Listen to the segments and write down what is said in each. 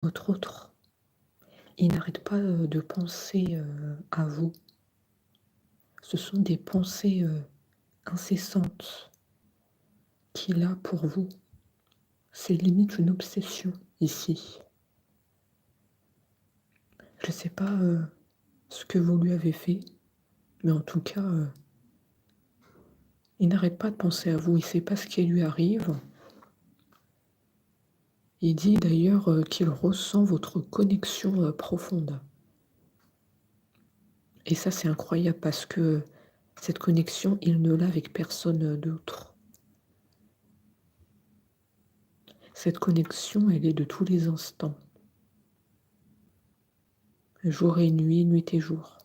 votre autre. Il n'arrête pas de penser à vous. Ce sont des pensées incessantes qu'il a pour vous. C'est limite une obsession ici. Je ne sais pas ce que vous lui avez fait, mais en tout cas, il n'arrête pas de penser à vous. Il ne sait pas ce qui lui arrive. Il dit d'ailleurs qu'il ressent votre connexion profonde. Et ça, c'est incroyable parce que cette connexion, il ne l'a avec personne d'autre. Cette connexion, elle est de tous les instants. Jour et nuit, nuit et jour.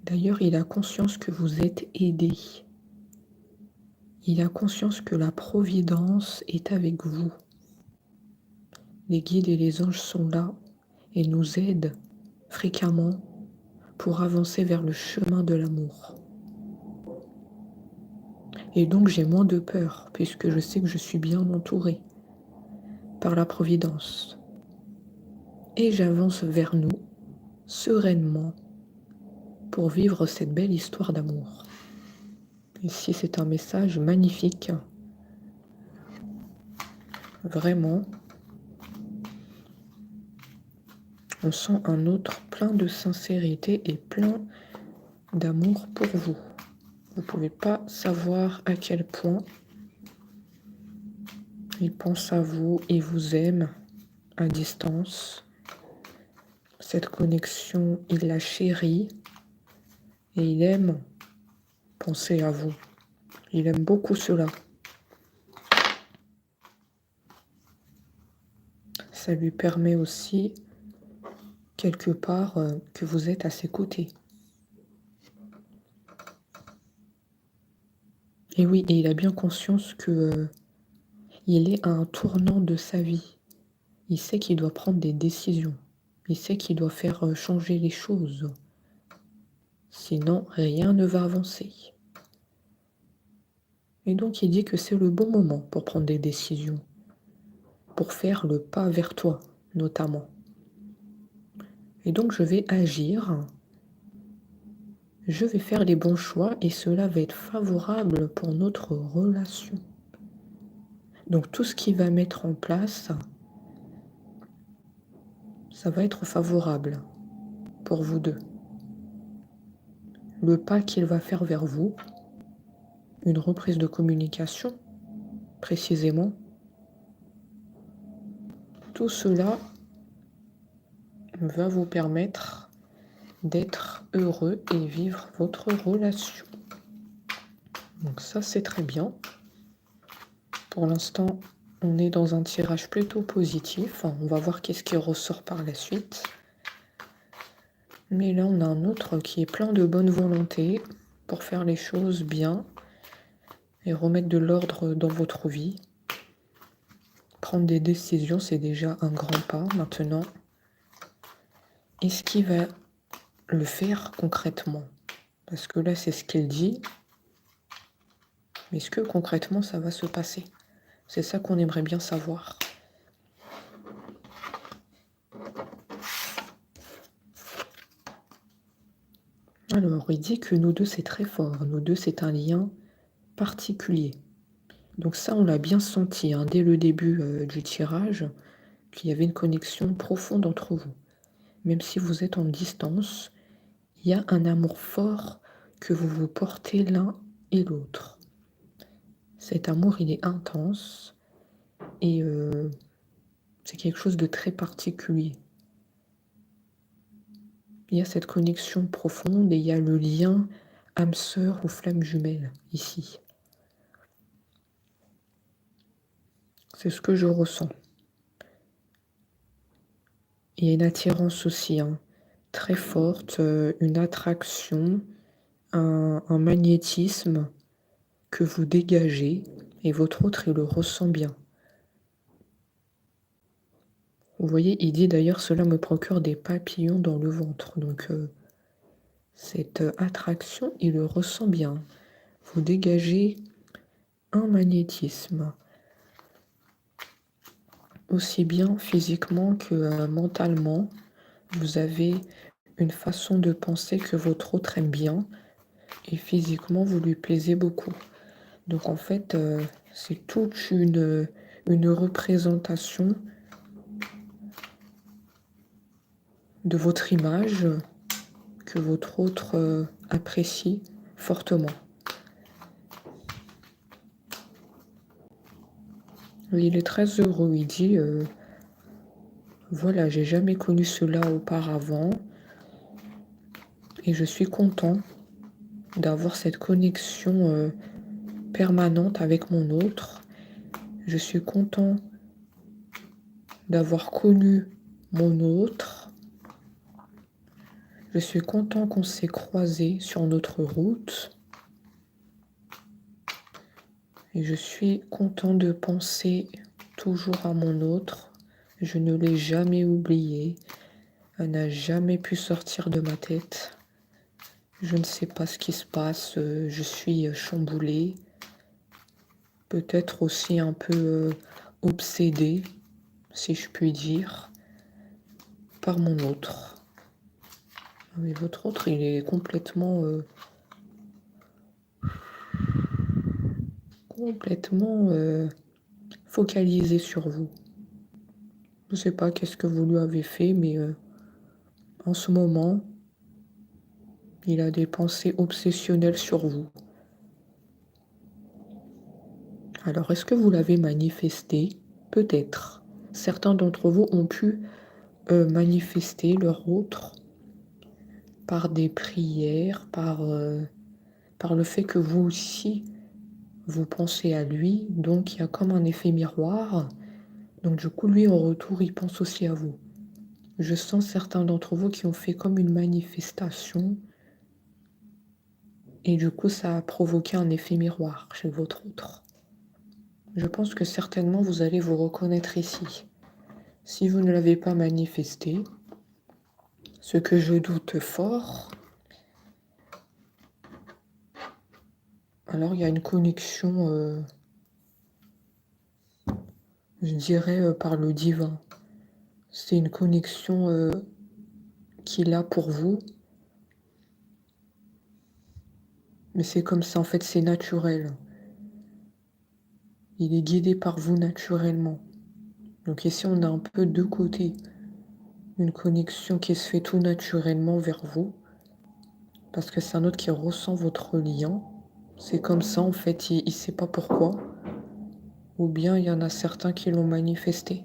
D'ailleurs, il a conscience que vous êtes aidé. Il a conscience que la providence est avec vous. Les guides et les anges sont là et nous aident fréquemment pour avancer vers le chemin de l'amour. Et donc j'ai moins de peur puisque je sais que je suis bien entourée par la providence. Et j'avance vers nous sereinement pour vivre cette belle histoire d'amour. Ici, c'est un message magnifique. Vraiment. On sent un autre plein de sincérité et plein d'amour pour vous. Vous ne pouvez pas savoir à quel point il pense à vous et vous aime à distance. Cette connexion, il la chérit et il aime penser à vous. Il aime beaucoup cela. Ça lui permet aussi, quelque part, que vous êtes à ses côtés. Et oui, et il a bien conscience que il est à un tournant de sa vie. Il sait qu'il doit prendre des décisions. Il sait qu'il doit faire changer les choses. Sinon, rien ne va avancer. Et donc, il dit que c'est le bon moment pour prendre des décisions. Pour faire le pas vers toi, notamment. Et donc, je vais agir. Je vais faire les bons choix et cela va être favorable pour notre relation. Donc, tout ce qu'il va mettre en place, ça va être favorable pour vous deux. Le pas qu'il va faire vers vous, une reprise de communication, précisément. Tout cela va vous permettre d'être heureux et vivre votre relation. Donc ça, c'est très bien. Pour l'instant, on est dans un tirage plutôt positif. On va voir qu'est-ce qui ressort par la suite. Mais là, on a un autre qui est plein de bonne volonté pour faire les choses bien et remettre de l'ordre dans votre vie. Prendre des décisions, c'est déjà un grand pas maintenant. Est-ce qu'il va le faire concrètement? Parce que là, c'est ce qu'il dit. Mais est-ce que concrètement, ça va se passer? C'est ça qu'on aimerait bien savoir. Alors, il dit que nous deux, c'est très fort. Nous deux, c'est un lien particulier. Donc ça, on l'a bien senti hein, dès le début du tirage, qu'il y avait une connexion profonde entre vous. Même si vous êtes en distance, il y a un amour fort que vous vous portez l'un et l'autre. Cet amour, il est intense et c'est quelque chose de très particulier. Il y a cette connexion profonde et il y a le lien âme-sœur ou flamme jumelle ici. C'est ce que je ressens. Il y a une attirance aussi hein, très forte, une attraction, un magnétisme que vous dégagez et votre autre, il le ressent bien. Vous voyez, il dit d'ailleurs, cela me procure des papillons dans le ventre. Donc, cette attraction, il le ressent bien. Vous dégagez un magnétisme, aussi bien physiquement que mentalement. Vous avez une façon de penser que votre autre aime bien et physiquement, vous lui plaisez beaucoup. Donc en fait, c'est toute une représentation de votre image que votre autre apprécie fortement. Oui, il est très heureux, il dit voilà, j'ai jamais connu cela auparavant et je suis content d'avoir cette connexion permanente avec mon autre. Je suis content d'avoir connu mon autre. Je suis content qu'on s'est croisés sur notre route. Et je suis content de penser toujours à mon autre. Je ne l'ai jamais oublié. Elle n'a jamais pu sortir de ma tête. Je ne sais pas ce qui se passe. Je suis chamboulée. Peut-être aussi un peu obsédée, si je puis dire, par mon autre. Mais votre autre, il est complètement focalisé sur vous. Je ne sais pas qu'est-ce que vous lui avez fait, mais en ce moment, il a des pensées obsessionnelles sur vous. Alors, est-ce que vous l'avez manifesté? Peut-être. Certains d'entre vous ont pu manifester leur autre par des prières, par le fait que vous aussi, vous pensez à lui. Donc, il y a comme un effet miroir. Donc, du coup, lui, en retour, il pense aussi à vous. Je sens certains d'entre vous qui ont fait comme une manifestation. Et du coup, ça a provoqué un effet miroir chez votre autre. Je pense que certainement, vous allez vous reconnaître ici. Si vous ne l'avez pas manifesté, ce que je doute fort, alors il y a une connexion, je dirais, par le divin. C'est une connexion qu'il a pour vous. Mais c'est comme ça, en fait, c'est naturel. Il est guidé par vous naturellement. Donc ici, on a un peu deux côtés. Une connexion qui se fait tout naturellement vers vous. Parce que c'est un autre qui ressent votre lien. C'est comme ça, en fait, il ne sait pas pourquoi. Ou bien il y en a certains qui l'ont manifesté.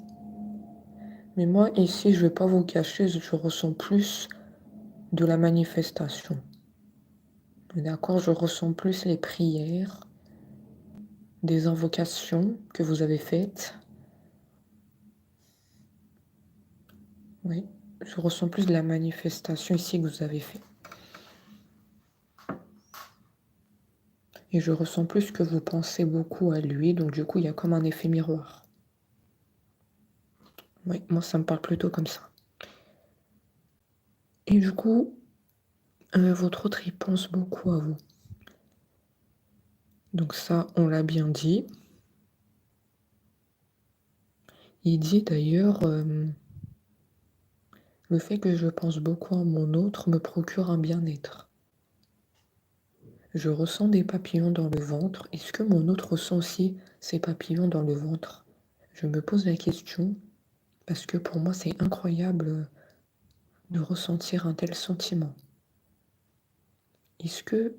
Mais moi, ici, je ne vais pas vous cacher, je ressens plus de la manifestation. D'accord, je ressens plus les prières, des invocations que vous avez faites. Oui, je ressens plus de la manifestation ici que vous avez fait. Et je ressens plus que vous pensez beaucoup à lui, donc du coup, il y a comme un effet miroir. Oui, moi, ça me parle plutôt comme ça. Et du coup, votre autre, il pense beaucoup à vous. Donc ça, on l'a bien dit. Il dit d'ailleurs, le fait que je pense beaucoup à mon autre me procure un bien-être. Je ressens des papillons dans le ventre. Est-ce que mon autre ressent aussi ces papillons dans le ventre? Je me pose la question parce que pour moi, c'est incroyable de ressentir un tel sentiment. Est-ce que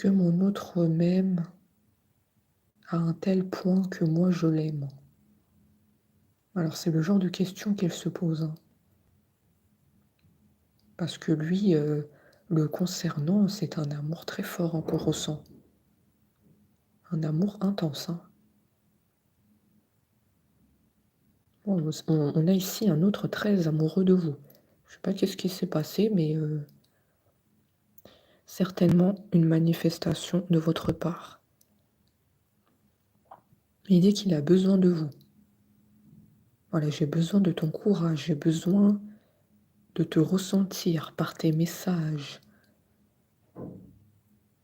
mon autre m'aime à un tel point que moi je l'aime? Alors c'est le genre de question qu'elle se pose, hein. Parce que lui, le concernant, c'est un amour très fort, hein, qu'on ressent. Un amour intense, hein. On a ici un autre très amoureux de vous. Je sais pas qu'est-ce qui s'est passé, mais certainement une manifestation de votre part. Il dit qu'il a besoin de vous. Voilà, j'ai besoin de ton courage, j'ai besoin de te ressentir par tes messages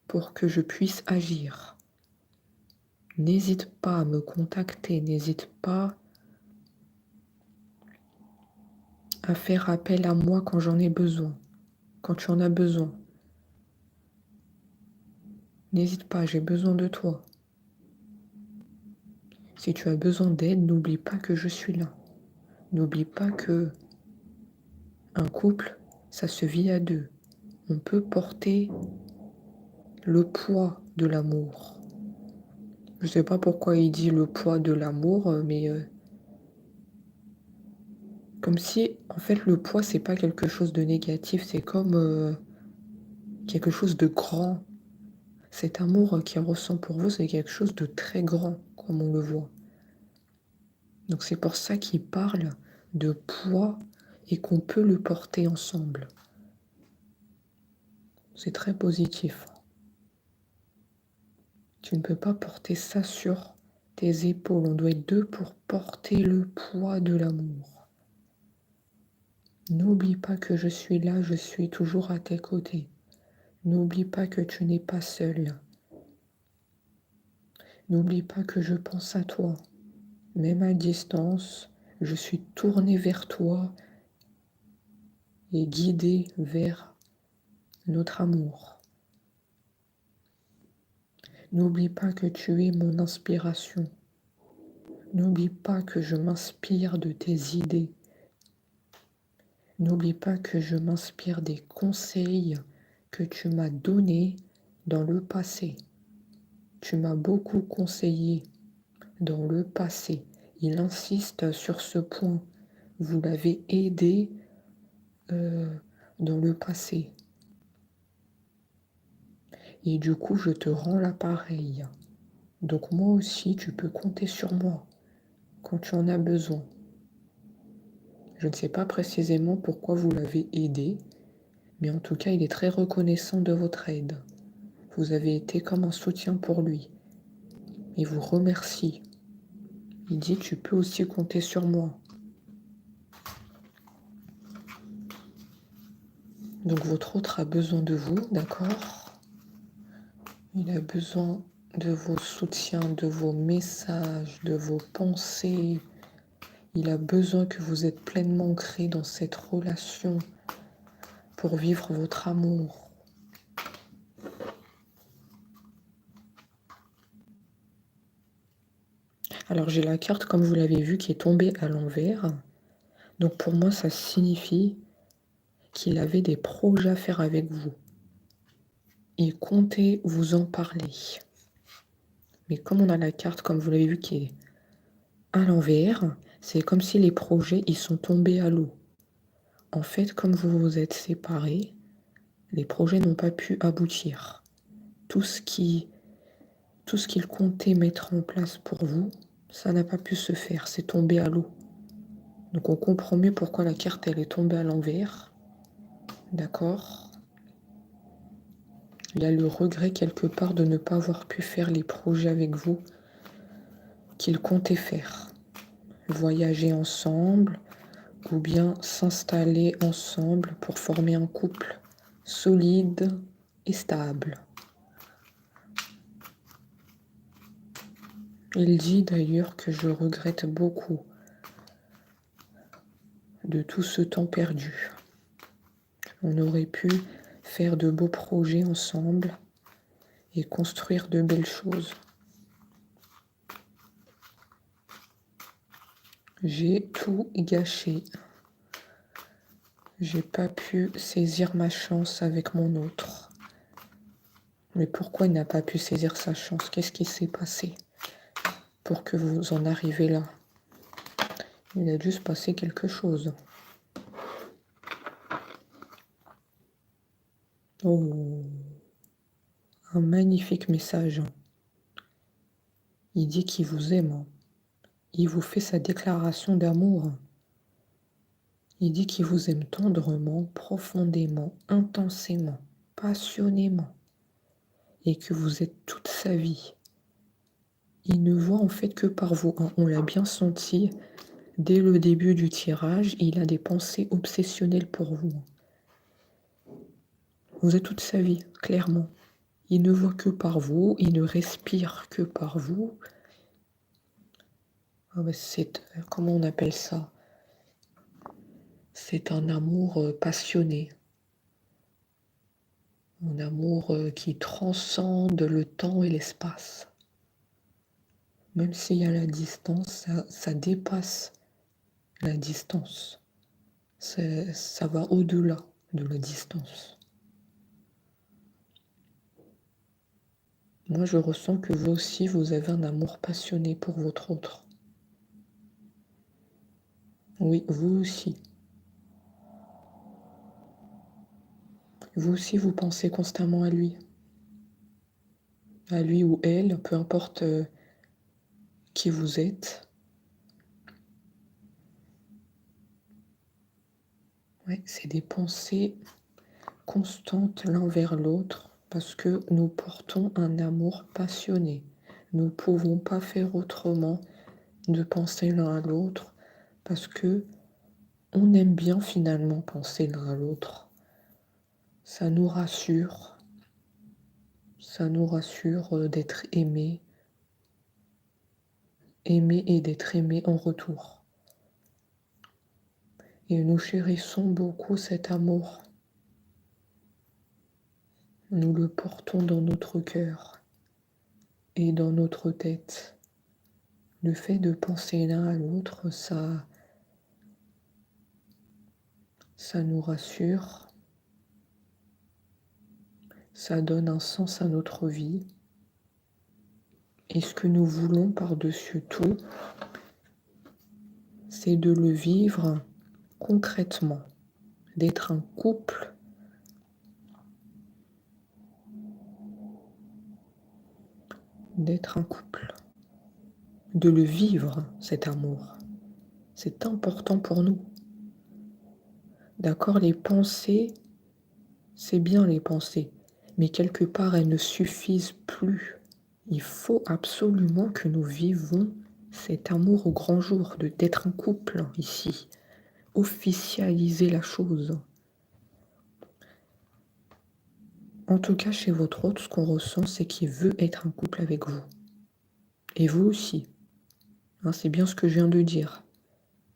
pour que je puisse agir. N'hésite pas à me contacter, n'hésite pas à faire appel à moi quand j'en ai besoin, quand tu en as besoin. N'hésite pas, j'ai besoin de toi. Si tu as besoin d'aide, n'oublie pas que je suis là. N'oublie pas que un couple, ça se vit à deux. On peut porter le poids de l'amour. Je ne sais pas pourquoi il dit le poids de l'amour, mais comme si, en fait, le poids, c'est pas quelque chose de négatif, c'est comme quelque chose de grand. Cet amour qu'il ressent pour vous, c'est quelque chose de très grand, comme on le voit. Donc c'est pour ça qu'il parle de poids et qu'on peut le porter ensemble. C'est très positif. Tu ne peux pas porter ça sur tes épaules. On doit être deux pour porter le poids de l'amour. N'oublie pas que je suis là, je suis toujours à tes côtés. N'oublie pas que tu n'es pas seul. N'oublie pas que je pense à toi. Même à distance, je suis tournée vers toi et guidée vers notre amour. N'oublie pas que tu es mon inspiration. N'oublie pas que je m'inspire de tes idées. N'oublie pas que je m'inspire des conseils que tu m'as donnés dans le passé. Tu m'as beaucoup conseillé dans le passé. Il insiste sur ce point. Vous l'avez aidé dans le passé. Et du coup, je te rends l'appareil. Donc moi aussi, tu peux compter sur moi quand tu en as besoin. Je ne sais pas précisément pourquoi vous l'avez aidé, mais en tout cas, il est très reconnaissant de votre aide. Vous avez été comme un soutien pour lui. Il vous remercie. Il dit, tu peux aussi compter sur moi. Donc votre autre a besoin de vous, d'accord? Il a besoin de vos soutiens, de vos messages, de vos pensées. Il a besoin que vous êtes pleinement ancrés dans cette relation pour vivre votre amour. Alors j'ai la carte, comme vous l'avez vu, qui est tombée à l'envers. Donc pour moi, ça signifie qu'il avait des projets à faire avec vous. Il comptait vous en parler. Mais comme on a la carte, comme vous l'avez vu, qui est à l'envers, c'est comme si les projets, ils sont tombés à l'eau. En fait, comme vous vous êtes séparés, les projets n'ont pas pu aboutir. Tout ce qu'il comptait mettre en place pour vous, ça n'a pas pu se faire, c'est tombé à l'eau. Donc on comprend mieux pourquoi la carte, elle est tombée à l'envers. D'accord? Il y a le regret quelque part de ne pas avoir pu faire les projets avec vous qu'il comptait faire. Voyager ensemble ou bien s'installer ensemble pour former un couple solide et stable. Il dit d'ailleurs que je regrette beaucoup de tout ce temps perdu. On aurait pu faire de beaux projets ensemble et construire de belles choses. J'ai tout gâché. J'ai pas pu saisir ma chance avec mon autre. Mais pourquoi il n'a pas pu saisir sa chance? Qu'est-ce qui s'est passé pour que vous en arrivez là? Il a dû se passer quelque chose. Oh, un magnifique message. Il dit qu'il vous aime. Il vous fait sa déclaration d'amour. Il dit qu'il vous aime tendrement, profondément, intensément, passionnément, et que vous êtes toute sa vie. Il ne voit en fait que par vous. On l'a bien senti Dès le début du tirage, il a des pensées obsessionnelles pour vous. Vous êtes toute sa vie, clairement. Il ne voit que par vous, il ne respire que par vous. Ah ouais, comment on appelle ça? C'est un amour passionné. Un amour qui transcende le temps et l'espace. Même s'il y a la distance, ça dépasse la distance. Ça va au-delà de la distance. Moi, je ressens que vous aussi, vous avez un amour passionné pour votre autre. Oui, vous aussi. Vous aussi, vous pensez constamment à lui. À lui ou elle, peu importe qui vous êtes. Ouais, c'est des pensées constantes l'un vers l'autre parce que nous portons un amour passionné. Nous ne pouvons pas faire autrement de penser l'un à l'autre parce que on aime bien finalement penser l'un à l'autre. Ça nous rassure d'être aimé et d'être aimé en retour. Et nous chérissons beaucoup cet amour. Nous le portons dans notre cœur et dans notre tête. Le fait de penser l'un à l'autre, ça nous rassure, ça donne un sens à notre vie. Et ce que nous voulons par-dessus tout, c'est de le vivre concrètement, d'être un couple de le vivre, cet amour. C'est important pour nous. D'accord, les pensées, c'est bien les pensées, mais quelque part, elles ne suffisent plus. Il faut absolument que nous vivons cet amour au grand jour, d'être un couple ici, officialiser la chose. En tout cas, chez votre autre, ce qu'on ressent, c'est qu'il veut être un couple avec vous. Et vous aussi. Hein, c'est bien ce que je viens de dire.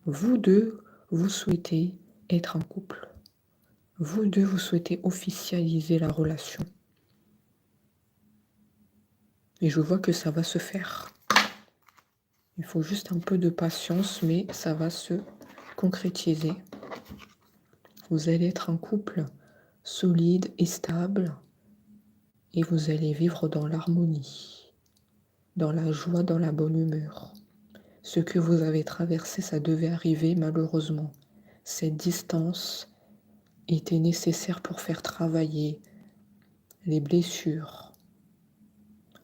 Vous deux, vous souhaitez être un couple. Vous deux, vous souhaitez officialiser la relation. Et je vois que ça va se faire. Il faut juste un peu de patience, mais ça va se concrétiser. Vous allez être un couple solide et stable et vous allez vivre dans l'harmonie, dans la joie, dans la bonne humeur. Ce que vous avez traversé, ça devait arriver malheureusement. Cette distance était nécessaire pour faire travailler les blessures.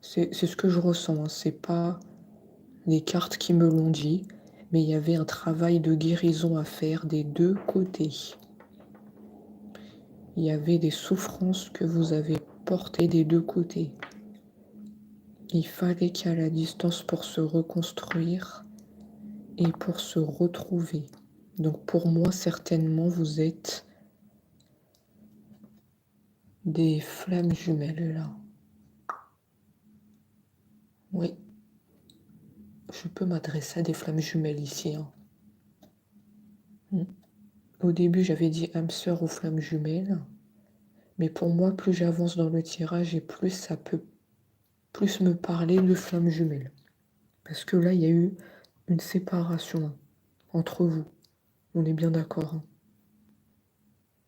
C'est ce que je ressens, hein. C'est pas les cartes qui me l'ont dit, mais il y avait un travail de guérison à faire des deux côtés. Il y avait des souffrances que vous avez portées des deux côtés. Il fallait qu'il y ait la distance pour se reconstruire et pour se retrouver. Donc pour moi, certainement, vous êtes des flammes jumelles là. Oui, je peux m'adresser à des flammes jumelles ici. Hein. Au début, j'avais dit âme sœur ou flammes jumelles. Mais pour moi, plus j'avance dans le tirage et plus ça peut plus me parler de flammes jumelles. Parce que là, il y a eu une séparation entre vous. On est bien d'accord. Hein.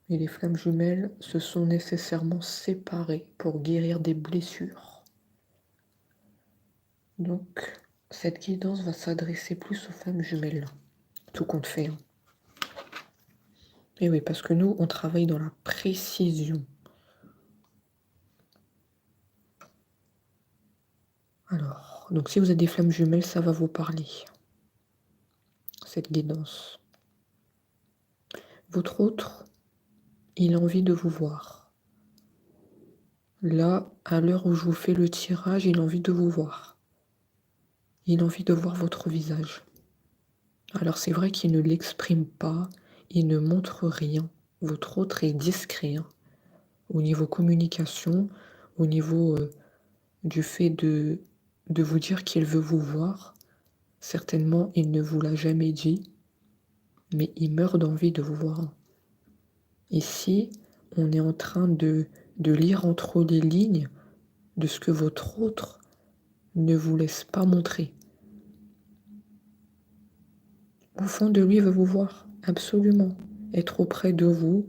Et les flammes jumelles se sont nécessairement séparées pour guérir des blessures. Donc, cette guidance va s'adresser plus aux flammes jumelles. Tout compte fait. Hein. Et oui, parce que nous, on travaille dans la précision. Alors, donc si vous êtes des flammes jumelles, ça va vous parler. Cette guidance. Votre autre, il a envie de vous voir. Là, à l'heure où je vous fais le tirage, il a envie de vous voir. Il a envie de voir votre visage. Alors c'est vrai qu'il ne l'exprime pas, il ne montre rien. Votre autre est discret, hein, au niveau communication, au niveau du fait de vous dire qu'il veut vous voir. Certainement, il ne vous l'a jamais dit, mais il meurt d'envie de vous voir. Ici, on est en train de lire entre les lignes de ce que votre autre ne vous laisse pas montrer. Au fond de lui, il veut vous voir, absolument. Être auprès de vous.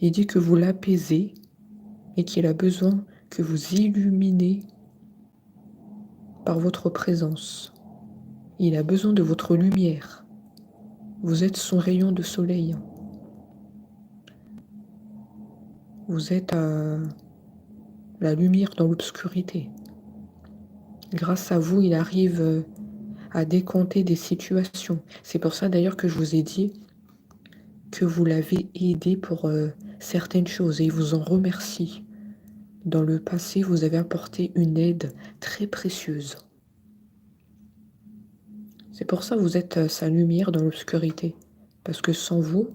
Il dit que vous l'apaisez et qu'il a besoin que vous illuminez par votre présence. Il a besoin de votre lumière. Vous êtes son rayon de soleil. Vous êtes la lumière dans l'obscurité. Grâce à vous, il arrive à décanter des situations. C'est pour ça d'ailleurs que je vous ai dit que vous l'avez aidé pour certaines choses et il vous en remercie. Dans le passé, vous avez apporté une aide très précieuse. C'est pour ça que vous êtes sa lumière dans l'obscurité. Parce que sans vous,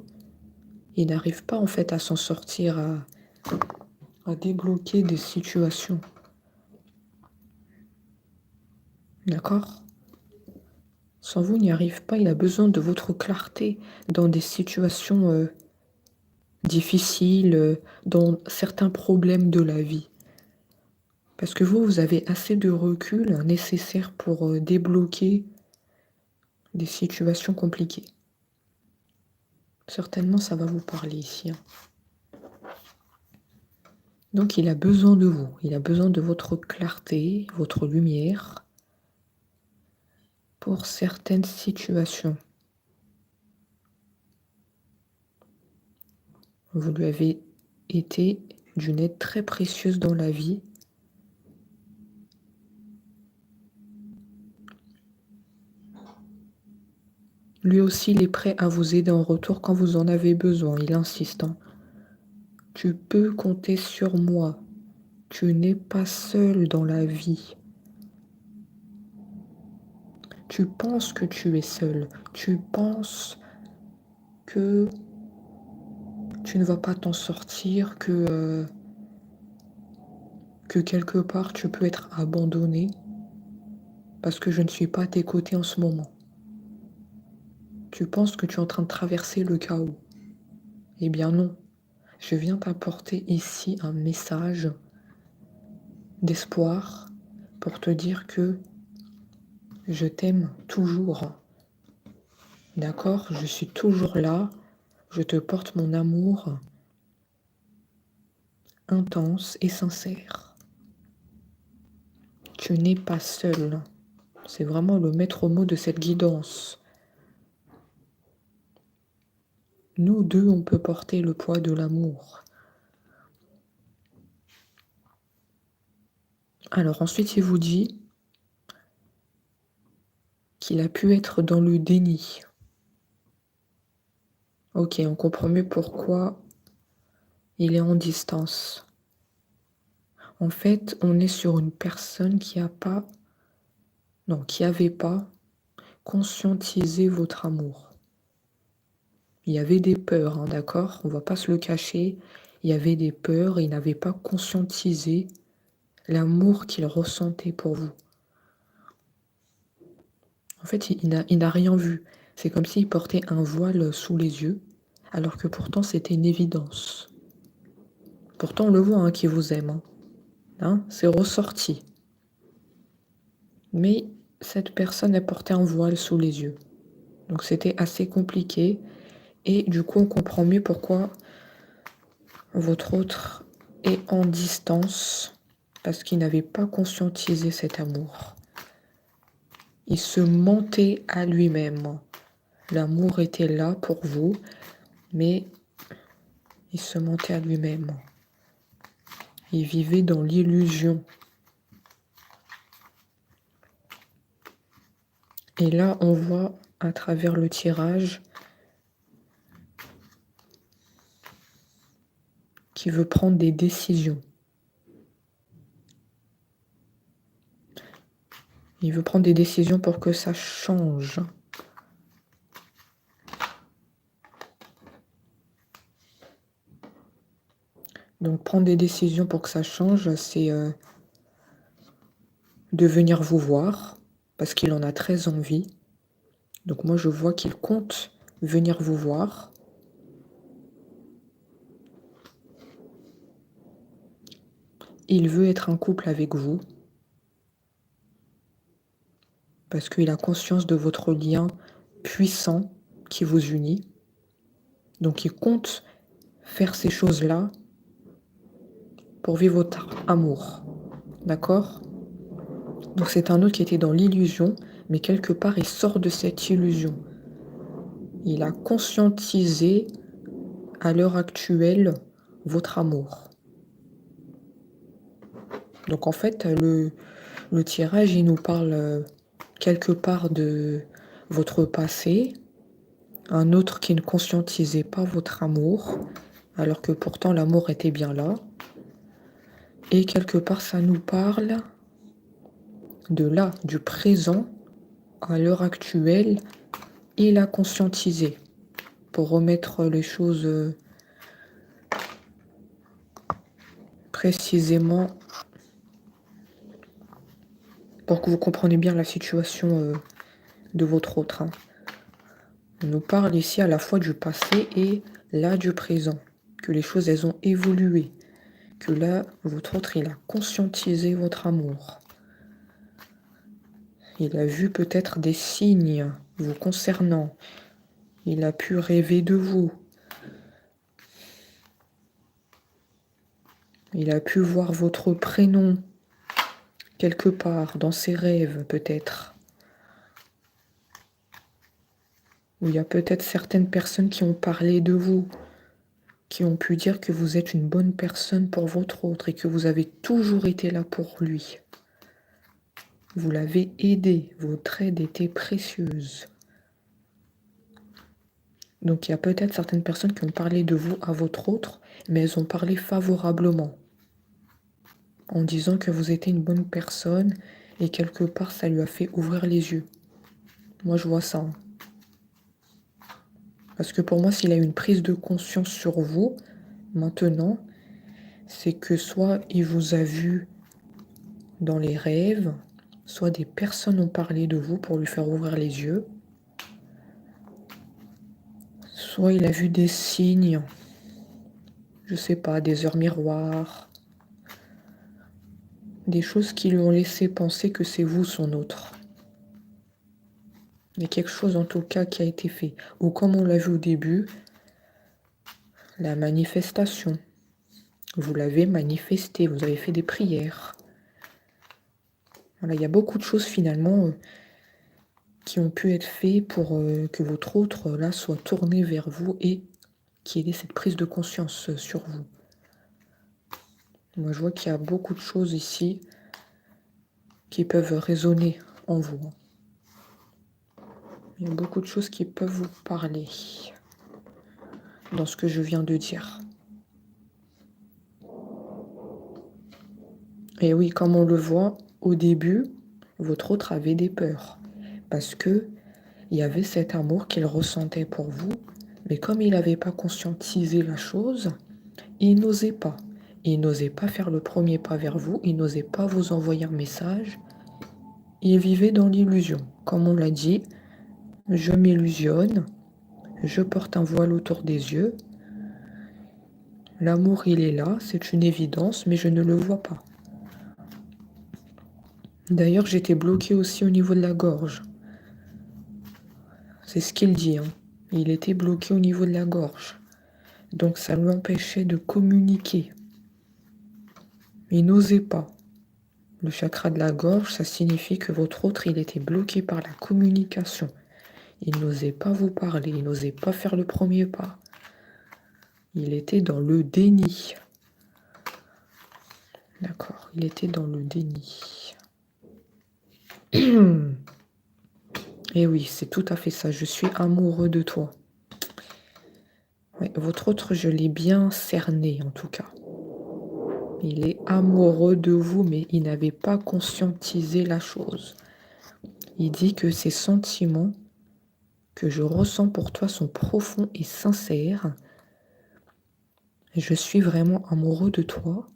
il n'arrive pas en fait à s'en sortir, à débloquer des situations. D'accord? Sans vous, il n'y arrive pas. Il a besoin de votre clarté dans des situations difficiles, dans certains problèmes de la vie. Parce que vous avez assez de recul nécessaire pour débloquer des situations compliquées. Certainement, ça va vous parler ici. Hein. Donc, il a besoin de vous. Il a besoin de votre clarté, votre lumière pour certaines situations. Vous lui avez été d'une aide très précieuse dans la vie. Lui aussi, il est prêt à vous aider en retour quand vous en avez besoin. Il insiste. Hein. Tu peux compter sur moi. Tu n'es pas seul dans la vie. Tu penses que tu es seul. Tu penses que tu ne vas pas t'en sortir, que quelque part tu peux être abandonné parce que je ne suis pas à tes côtés en ce moment. Tu penses que tu es en train de traverser le chaos. Eh bien non. Je viens t'apporter ici un message d'espoir pour te dire que je t'aime toujours. D'accord? Je suis toujours là. Je te porte mon amour intense et sincère. Tu n'es pas seul. C'est vraiment le maître mot de cette guidance. Nous deux, on peut porter le poids de l'amour. Alors ensuite, il vous dit qu'il a pu être dans le déni. Ok, on comprend mieux pourquoi il est en distance. En fait, on est sur une personne qui n'avait pas conscientisé votre amour. Il y avait des peurs, hein, d'accord? On ne va pas se le cacher. Il y avait des peurs et il n'avait pas conscientisé l'amour qu'il ressentait pour vous. En fait, il n'a rien vu. C'est comme s'il portait un voile sous les yeux, alors que pourtant c'était une évidence. Pourtant, on le voit hein, qu'il vous aime. Hein, c'est ressorti. Mais cette personne a porté un voile sous les yeux. Donc c'était assez compliqué. Et du coup, on comprend mieux pourquoi votre autre est en distance, parce qu'il n'avait pas conscientisé cet amour. Il se mentait à lui-même. L'amour était là pour vous, mais il se mentait à lui-même. Il vivait dans l'illusion. Et là, on voit à travers le tirage qu'il veut prendre des décisions. Il veut prendre des décisions pour que ça change. Donc prendre des décisions pour que ça change, c'est de venir vous voir, parce qu'il en a très envie. Donc moi je vois qu'il compte venir vous voir. Il veut être en couple avec vous. Parce qu'il a conscience de votre lien puissant qui vous unit. Donc il compte faire ces choses-là pour vivre votre amour. D'accord? Donc c'est un autre qui était dans l'illusion, mais quelque part il sort de cette illusion. Il a conscientisé à l'heure actuelle votre amour. Donc en fait, le tirage, il nous parle quelque part de votre passé, un autre qui ne conscientisait pas votre amour, alors que pourtant l'amour était bien là. Et quelque part, ça nous parle de là, du présent, à l'heure actuelle, il a conscientisé pour remettre les choses précisément, pour que vous compreniez bien la situation de votre autre. On nous parle ici à la fois du passé et là du présent, que les choses, elles ont évolué, que là, votre autre, il a conscientisé votre amour. Il a vu peut-être des signes vous concernant. Il a pu rêver de vous. Il a pu voir votre prénom quelque part dans ses rêves, peut-être. Ou il y a peut-être certaines personnes qui ont parlé de vous, qui ont pu dire que vous êtes une bonne personne pour votre autre et que vous avez toujours été là pour lui. Vous l'avez aidé, votre aide était précieuse. Donc il y a peut-être certaines personnes qui ont parlé de vous à votre autre, mais elles ont parlé favorablement, en disant que vous étiez une bonne personne et quelque part ça lui a fait ouvrir les yeux. Moi je vois ça. Parce que pour moi, s'il a une prise de conscience sur vous, maintenant, c'est que soit il vous a vu dans les rêves, soit des personnes ont parlé de vous pour lui faire ouvrir les yeux, soit il a vu des signes, je sais pas, des heures miroirs, des choses qui lui ont laissé penser que c'est vous son autre. Il y a quelque chose en tout cas qui a été fait. Ou comme on l'a vu au début, la manifestation. Vous l'avez manifesté, vous avez fait des prières. Voilà, il y a beaucoup de choses finalement qui ont pu être faits pour que votre autre là soit tourné vers vous et qu'il ait cette prise de conscience sur vous. Moi je vois qu'il y a beaucoup de choses ici qui peuvent résonner en vous. Il y a beaucoup de choses qui peuvent vous parler dans ce que je viens de dire. Et oui, comme on le voit au début, votre autre avait des peurs parce que il y avait cet amour qu'il ressentait pour vous, mais comme il n'avait pas conscientisé la chose, il n'osait pas. Il n'osait pas faire le premier pas vers vous, il n'osait pas vous envoyer un message. Il vivait dans l'illusion. Comme on l'a dit, je m'illusionne, je porte un voile autour des yeux. L'amour, il est là, c'est une évidence, mais je ne le vois pas. D'ailleurs, j'étais bloquée aussi au niveau de la gorge. C'est ce qu'il dit, hein. Il était bloqué au niveau de la gorge. Donc ça l'empêchait de communiquer. Il n'osait pas. Le chakra de la gorge, ça signifie que votre autre, il était bloqué par la communication. Il n'osait pas vous parler, il n'osait pas faire le premier pas. Il était dans le déni. D'accord, il était dans le déni. Et oui, c'est tout à fait ça. Je suis amoureux de toi. Ouais, votre autre, je l'ai bien cerné en tout cas. Il est amoureux de vous, mais il n'avait pas conscientisé la chose. Il dit que ces sentiments que je ressens pour toi sont profonds et sincères. Je suis vraiment amoureux de toi.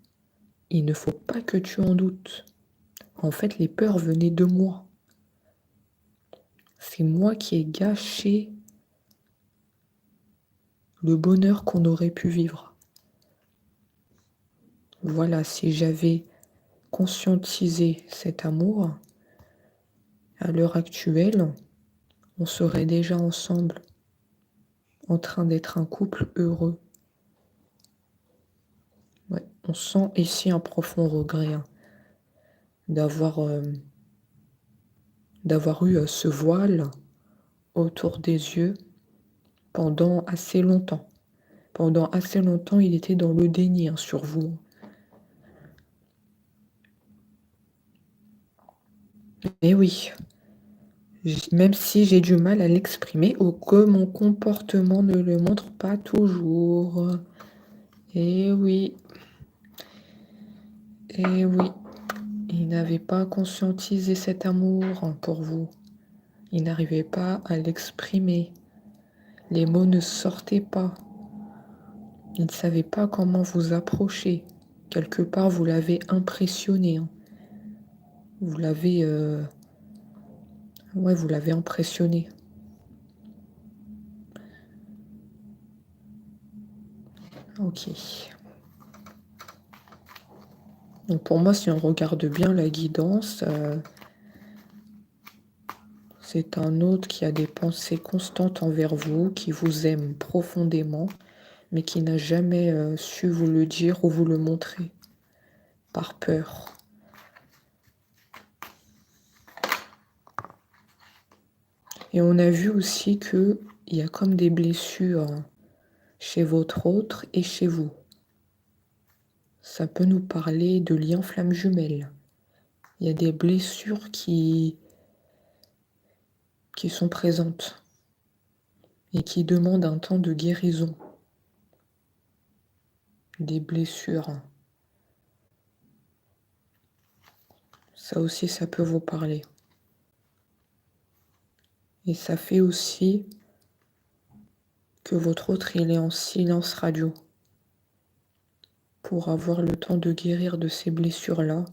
Il ne faut pas que tu en doutes. En fait, les peurs venaient de moi. C'est moi qui ai gâché le bonheur qu'on aurait pu vivre. Voilà, si j'avais conscientisé cet amour, à l'heure actuelle, on serait déjà ensemble, en train d'être un couple heureux. Ouais, on sent ici un profond regret hein, d'avoir eu ce voile autour des yeux pendant assez longtemps. Pendant assez longtemps, il était dans le déni hein, sur vous. Et oui, même si j'ai du mal à l'exprimer ou que mon comportement ne le montre pas toujours. Et oui. Et oui. Il n'avait pas conscientisé cet amour pour vous. Il n'arrivait pas à l'exprimer. Les mots ne sortaient pas. Il ne savait pas comment vous approcher. Quelque part, vous l'avez impressionné. Hein. Vous l'avez... Ouais, vous l'avez impressionné. Ok. Donc pour moi, si on regarde bien la guidance, c'est un autre qui a des pensées constantes envers vous, qui vous aime profondément, mais qui n'a jamais su vous le dire ou vous le montrer, par peur. Et on a vu aussi qu'il y a comme des blessures chez votre autre et chez vous. Ça peut nous parler de liens flammes jumelles. Il y a des blessures qui sont présentes et qui demandent un temps de guérison. Des blessures. Ça aussi, ça peut vous parler. Et ça fait aussi que votre autre, il est en silence radio pour avoir le temps de guérir de ces blessures-là.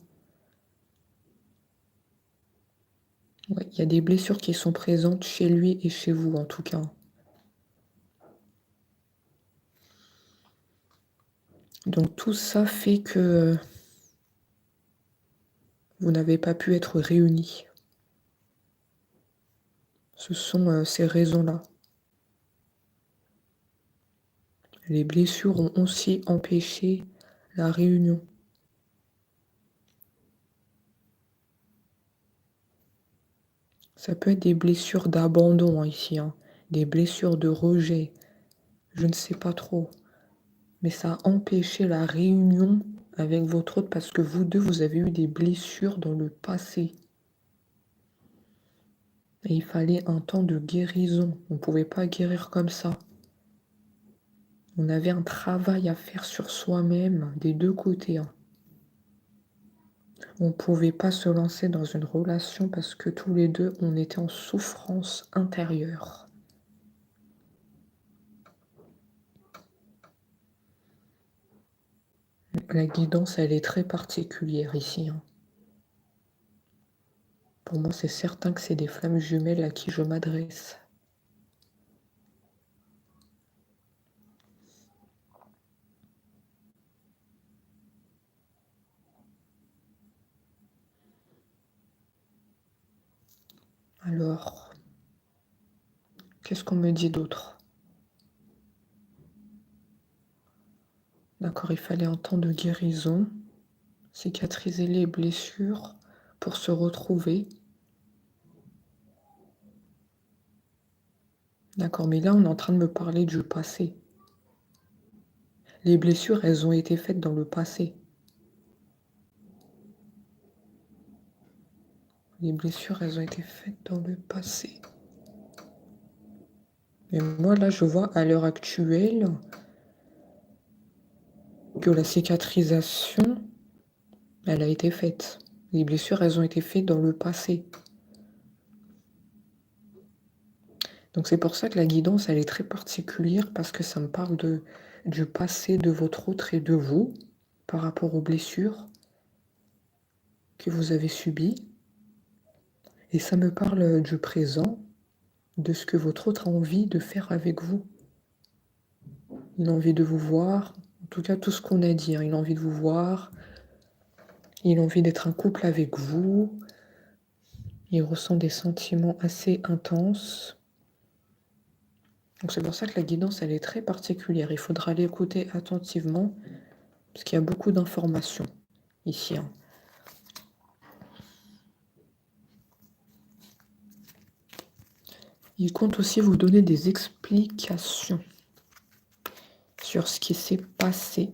Ouais, il y a des blessures qui sont présentes chez lui et chez vous, en tout cas. Donc tout ça fait que vous n'avez pas pu être réunis. Ce sont ces raisons-là. Les blessures ont aussi empêché la réunion. Ça peut être des blessures d'abandon hein, ici, hein, des blessures de rejet, je ne sais pas trop. Mais ça a empêché la réunion avec votre autre parce que vous deux, vous avez eu des blessures dans le passé. Et il fallait un temps de guérison. On ne pouvait pas guérir comme ça. On avait un travail à faire sur soi-même des deux côtés. Hein. On ne pouvait pas se lancer dans une relation parce que tous les deux, on était en souffrance intérieure. La guidance, elle est très particulière ici. Hein. Pour moi, c'est certain que c'est des flammes jumelles à qui je m'adresse. Alors, qu'est-ce qu'on me dit d'autre? D'accord, il fallait un temps de guérison, cicatriser les blessures pour se retrouver. D'accord, mais là, on est en train de me parler du passé. Les blessures, elles ont été faites dans le passé. Les blessures, elles ont été faites dans le passé. Et moi, là, je vois à l'heure actuelle que la cicatrisation, elle a été faite. Les blessures, elles ont été faites dans le passé. Donc c'est pour ça que la guidance, elle est très particulière parce que ça me parle du passé de votre autre et de vous par rapport aux blessures que vous avez subies. Et ça me parle du présent, de ce que votre autre a envie de faire avec vous. Il a envie de vous voir, en tout cas tout ce qu'on a dit, hein, il a envie de vous voir, il a envie d'être un couple avec vous, il ressent des sentiments assez intenses. Donc c'est pour ça que la guidance, elle est très particulière. Il faudra l'écouter attentivement, parce qu'il y a beaucoup d'informations ici, hein. Il compte aussi vous donner des explications sur ce qui s'est passé.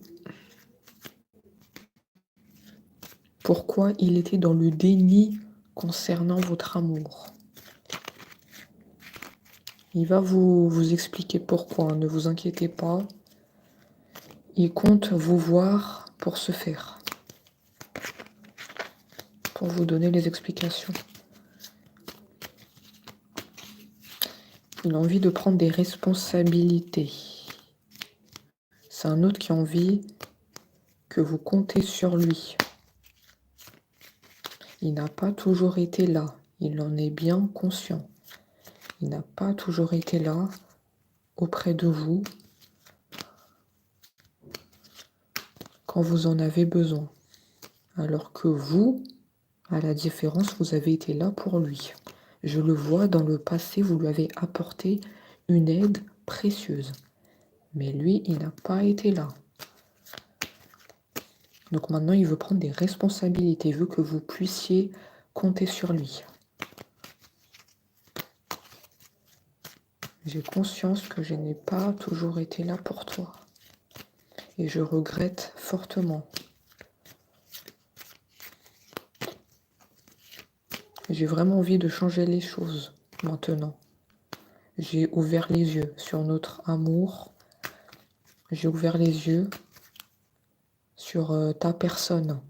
Pourquoi il était dans le déni concernant votre amour. Il va vous expliquer pourquoi, ne vous inquiétez pas. Il compte vous voir pour ce faire, pour vous donner les explications. Il a envie de prendre des responsabilités. C'est un autre qui a envie que vous comptez sur lui. Il n'a pas toujours été là, il en est bien conscient. Il n'a pas toujours été là auprès de vous quand vous en avez besoin. Alors que vous, à la différence, vous avez été là pour lui. Je le vois dans le passé, vous lui avez apporté une aide précieuse. Mais lui, il n'a pas été là. Donc maintenant, il veut prendre des responsabilités, il veut que vous puissiez compter sur lui. J'ai conscience que je n'ai pas toujours été là pour toi. Et je regrette fortement. J'ai vraiment envie de changer les choses maintenant. J'ai ouvert les yeux sur notre amour. J'ai ouvert les yeux sur ta personne.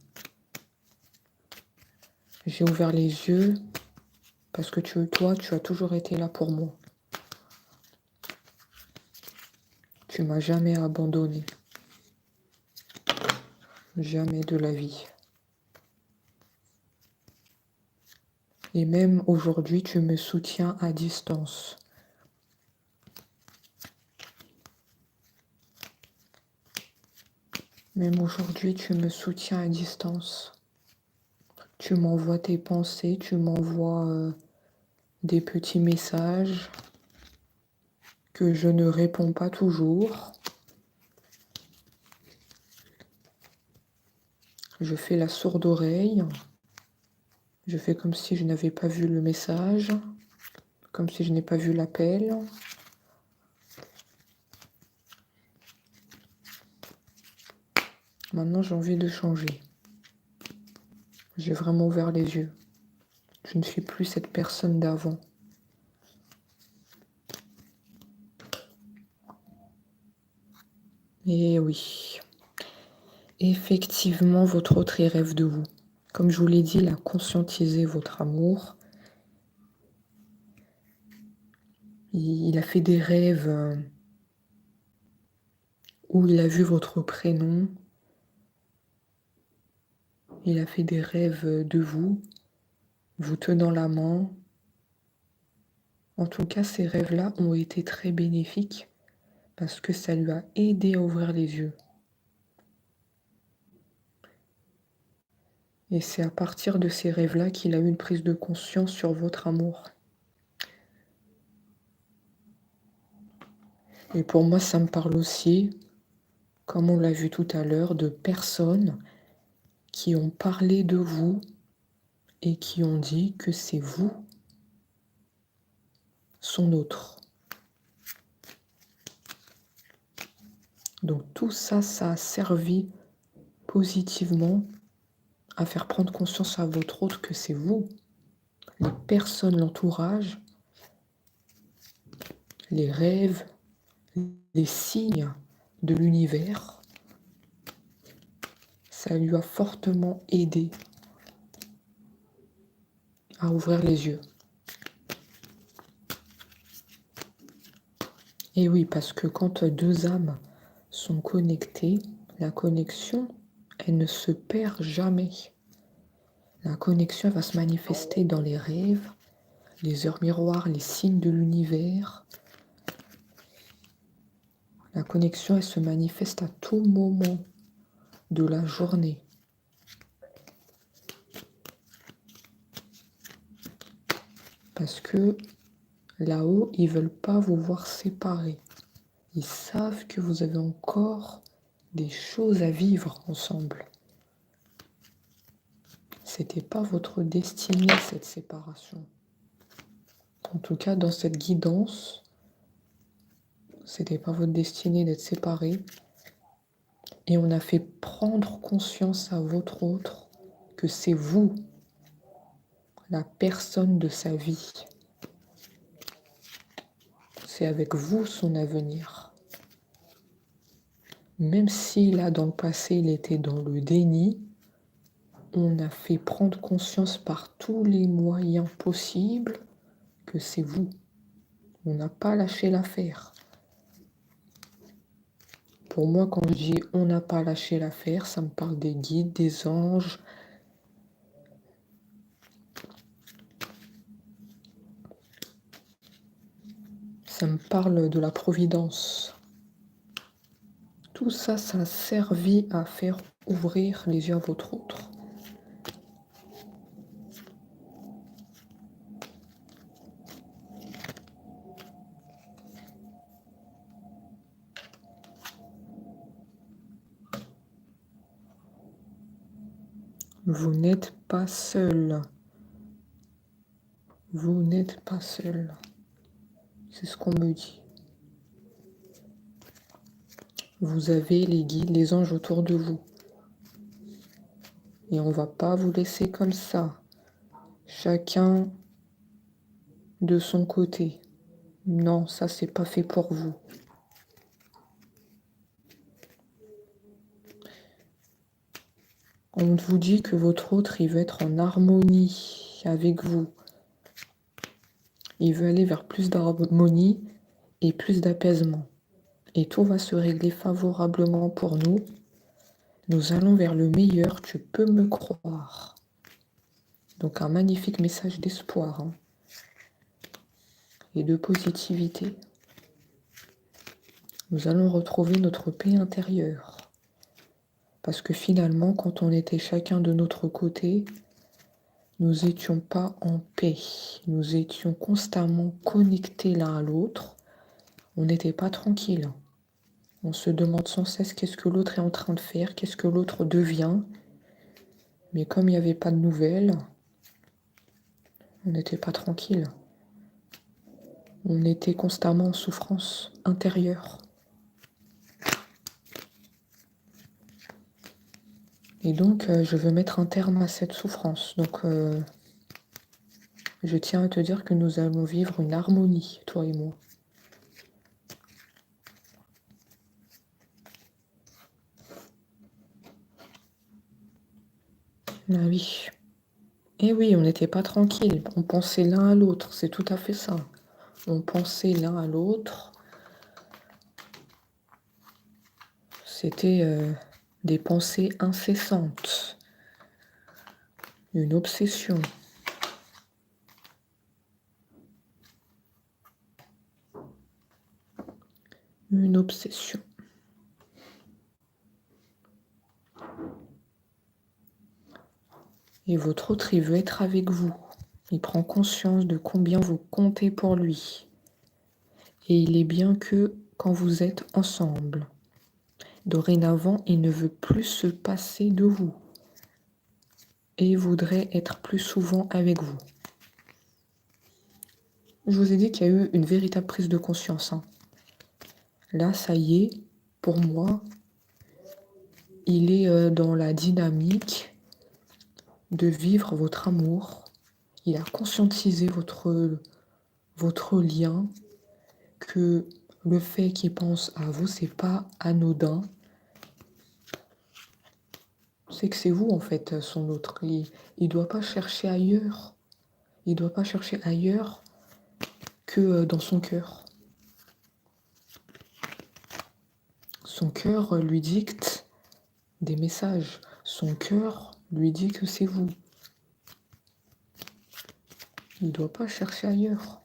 J'ai ouvert les yeux parce que toi, tu as toujours été là pour moi. Tu m'as jamais abandonné. Jamais de la vie. Et même aujourd'hui, tu me soutiens à distance. Même aujourd'hui, tu me soutiens à distance. Tu m'envoies tes pensées, tu m'envoies des petits messages que je ne réponds pas toujours. Je fais la sourde oreille. Je fais comme si je n'avais pas vu le message, comme si je n'ai pas vu l'appel. Maintenant, j'ai envie de changer. J'ai vraiment ouvert les yeux. Je ne suis plus cette personne d'avant. Et oui, effectivement, votre autre il rêve de vous. Comme je vous l'ai dit, il a conscientisé votre amour. Il a fait des rêves où il a vu votre prénom. Il a fait des rêves de vous, vous tenant la main. En tout cas, ces rêves-là ont été très bénéfiques parce que ça lui a aidé à ouvrir les yeux. Et c'est à partir de ces rêves-là qu'il a eu une prise de conscience sur votre amour. Et pour moi, ça me parle aussi, comme on l'a vu tout à l'heure, de personnes qui ont parlé de vous et qui ont dit que c'est vous, son autre. Donc tout ça, ça a servi positivement à faire prendre conscience à votre autre que c'est vous, les personnes, l'entourage, les rêves, les signes de l'univers. Ça lui a fortement aidé à ouvrir les yeux. Et oui, parce que quand deux âmes sont connectées, la connexion, elle ne se perd jamais. La connexion va se manifester dans les rêves, les heures miroirs, les signes de l'univers. La connexion, elle se manifeste à tout moment de la journée. Parce que là-haut, ils ne veulent pas vous voir séparés. Ils savent que vous avez encore des choses à vivre ensemble. C'était pas votre destinée, cette séparation. En tout cas, dans cette guidance, c'était pas votre destinée d'être séparés. Et on a fait prendre conscience à votre autre que c'est vous, la personne de sa vie. C'est avec vous son avenir. Même si là, dans le passé, il était dans le déni, on a fait prendre conscience par tous les moyens possibles que c'est vous. On n'a pas lâché l'affaire. Pour moi, quand je dis on n'a pas lâché l'affaire, ça me parle des guides, des anges. Ça me parle de la providence. Tout ça, ça a servi à faire ouvrir les yeux à votre autre. Vous n'êtes pas seul. Vous n'êtes pas seul. C'est ce qu'on me dit. Vous avez les guides, les anges autour de vous. Et on ne va pas vous laisser comme ça. Chacun de son côté. Non, ça, c'est pas fait pour vous. On vous dit que votre autre, il veut être en harmonie avec vous. Il veut aller vers plus d'harmonie et plus d'apaisement. Et tout va se régler favorablement pour nous. Nous allons vers le meilleur, tu peux me croire. Donc un magnifique message d'espoir et de positivité. Nous allons retrouver notre paix intérieure. Parce que finalement, quand on était chacun de notre côté, nous n'étions pas en paix. Nous étions constamment connectés l'un à l'autre. On n'était pas tranquille. On se demande sans cesse qu'est-ce que l'autre est en train de faire, qu'est-ce que l'autre devient. Mais comme il n'y avait pas de nouvelles, on n'était pas tranquille. On était constamment en souffrance intérieure. Et donc, je veux mettre un terme à cette souffrance. Donc, je tiens à te dire que nous allons vivre une harmonie, toi et moi. Ah oui. Et oui, on n'était pas tranquille. On pensait l'un à l'autre. C'est tout à fait ça. On pensait l'un à l'autre. C'était des pensées incessantes. Une obsession. Une obsession. Et votre autre, il veut être avec vous. Il prend conscience de combien vous comptez pour lui. Et il est bien que quand vous êtes ensemble. Dorénavant, il ne veut plus se passer de vous. Et il voudrait être plus souvent avec vous. Je vous ai dit qu'il y a eu une véritable prise de conscience. Là, ça y est, pour moi, il est dans la dynamique de vivre votre amour. Il a conscientisé votre lien, que le fait qu'il pense à vous, c'est pas anodin. C'est que c'est vous, en fait, son autre. Il doit pas chercher ailleurs. Il doit pas chercher ailleurs que dans son cœur. Son cœur lui dicte des messages. Son cœur lui dit que c'est vous. Il ne doit pas chercher ailleurs.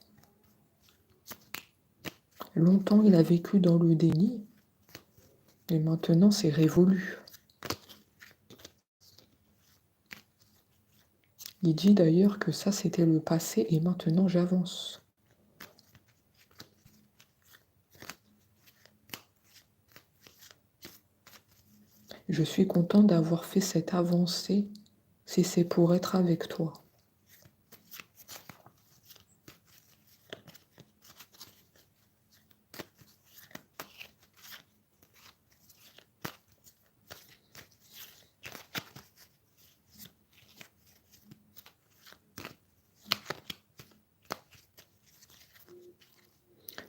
Longtemps, il a vécu dans le déni, et maintenant, c'est révolu. Il dit d'ailleurs que ça, c'était le passé, et maintenant, j'avance. Je suis content d'avoir fait cette avancée, si c'est pour être avec toi.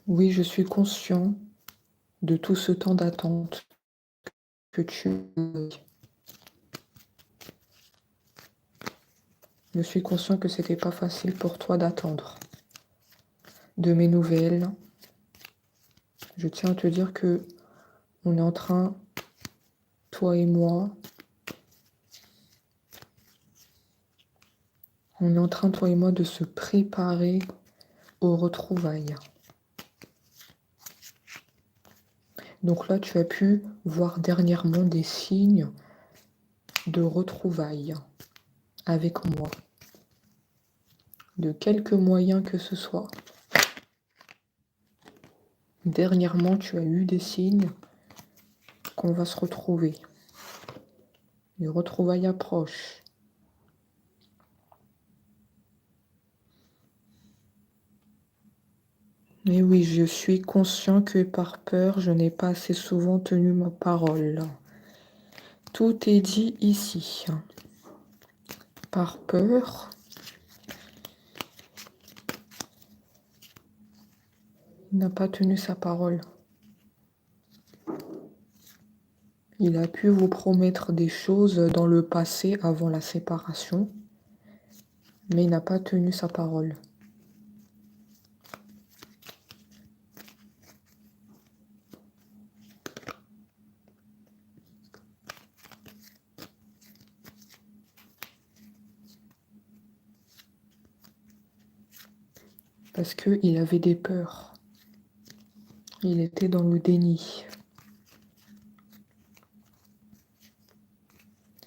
Oui, je suis conscient de tout ce temps d'attente que tu as. Je suis conscient que c'était pas facile pour toi d'attendre de mes nouvelles. Je tiens à te dire que on est en train, toi et moi, on est en train, toi et moi, de se préparer aux retrouvailles. Donc là, tu as pu voir dernièrement des signes de retrouvailles avec moi, de quelques moyens que ce soit. Dernièrement, tu as eu des signes qu'on va se retrouver. Les retrouvailles approchent. Mais oui, je suis conscient que par peur, je n'ai pas assez souvent tenu ma parole. Tout est dit ici. Par peur, il n'a pas tenu sa parole. Il a pu vous promettre des choses dans le passé avant la séparation, mais il n'a pas tenu sa parole. Parce qu'il avait des peurs. Il était dans le déni.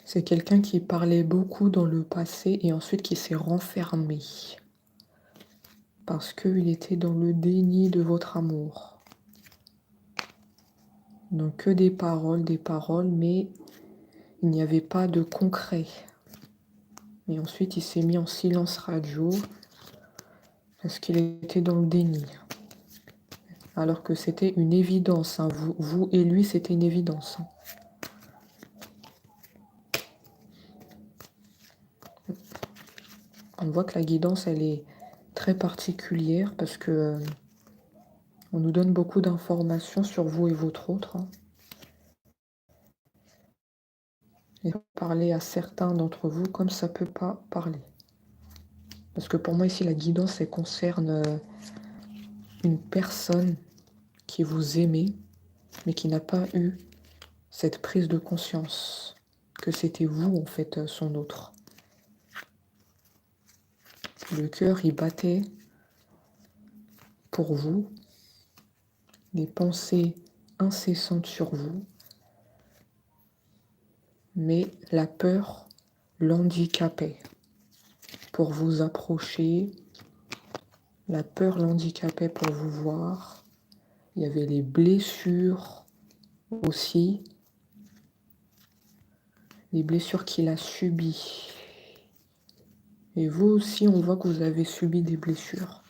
C'est quelqu'un qui parlait beaucoup dans le passé et ensuite qui s'est renfermé. Parce qu'il était dans le déni de votre amour. Donc que des paroles, mais il n'y avait pas de concret. Et ensuite, il s'est mis en silence radio parce qu'il était dans le déni. Alors que c'était une évidence. Hein. Vous et lui, c'était une évidence. Hein. On voit que la guidance, elle est très particulière parce que on nous donne beaucoup d'informations sur vous et votre autre. Hein. Et parler à certains d'entre vous comme ça peut pas parler. Parce que pour moi ici, la guidance, elle concerne une personne qui vous aimait, mais qui n'a pas eu cette prise de conscience que c'était vous, en fait, son autre. Le cœur, il battait pour vous, des pensées incessantes sur vous, mais la peur l'handicapait pour vous approcher, la peur l'handicapait pour vous voir, il y avait les blessures aussi, les blessures qu'il a subies. Et vous aussi, on voit que vous avez subi des blessures.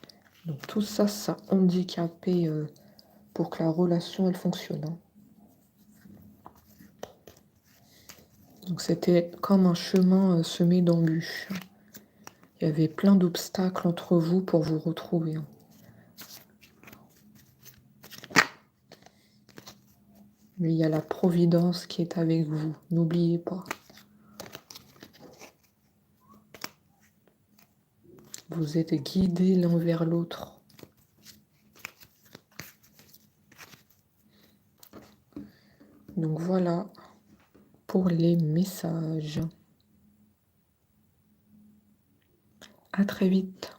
Donc tout ça, ça handicapait pour que la relation, elle fonctionne. Hein. Donc c'était comme un chemin semé d'embûches. Il y avait plein d'obstacles entre vous pour vous retrouver. Hein. Mais il y a la providence qui est avec vous. N'oubliez pas. Vous êtes guidés l'un vers l'autre. Donc voilà pour les messages. À très vite.